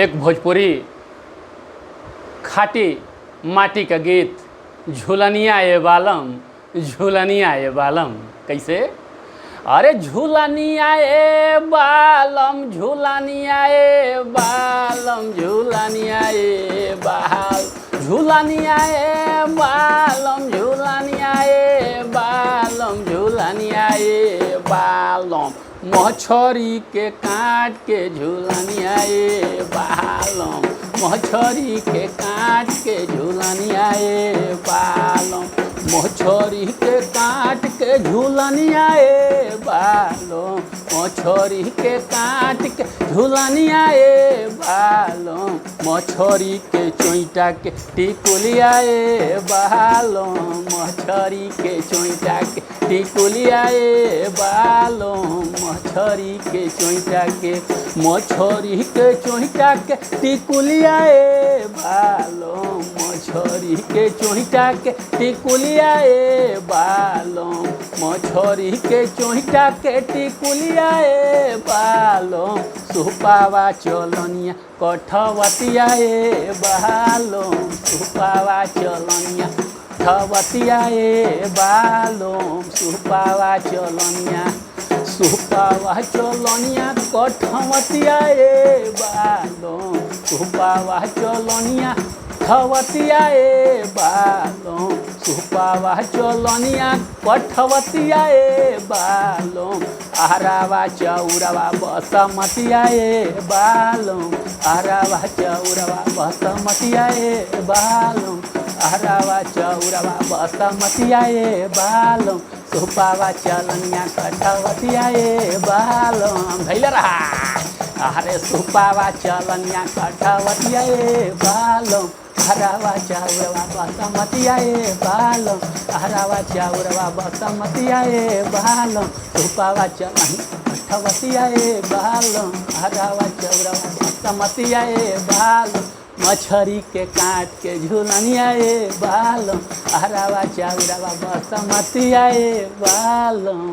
एक भोजपुरी खाटी माटी का गीत झूलनिया ए बालम, झूलनिया ए बालम। कैसे? अरे झूलनिया ए बालम, झूलनिया ए बालम, झूलनिया ए बाल, झूलनिया ए बालम, झूलनिया ए बालम, झूलनिया ए बालम। मछरी के काट के झूलनिया ए बालम, मछरी के काट के झूलनिया ए बालम, मछरी के काट के झूलनिया ए बालम, मछरी के काट के झूलनिया ए बालम, मछरी के चोइटा के टिकुलिया ए बालम, मछरी के चोइटा के टिकुलिया ए बालम, मछरी के चोइटा के, मछरी के चोइटा के टिकुलिया ए बालम, मछरी के चोइटा के टिकुलिया ए बालम, मछरी के चोइटा के टिकुलिया ए बालम। सुपावा चलनिया कठवतिया ए बालम, सुपावा चलनिया कठवतिया ए बालम, सुपावा चलनिया, सुपावा चलनिया कठवतिया ए बालम, सुपावा चलनिया कठवतिया ए बालम, सुपावा चलनिया कठवतिया ए बालम। आहरावा चौरावा बसमतिया ए बालम, आहरावा चौरावा बसमतिया ए बालम, आहरावा चौरावा बसमतिया ए बालम, सुपावा चलनिया कठवतिया ए बालम। धैले रहा। अरे सुपावा चलनिया कठवतिया ए बालम, आहरावा चौरावा बसमतिया ए बालम, आहरावा चौरावा बसमतिया ए बालम, सुपावा चलनिया कठवतिया ए बालम, आहरावा चौरावा बसमतिया ए बालम, मछरी के काट के झूलनिया ए बालम, आहरावा चौरावा बसमतिया ए बालम।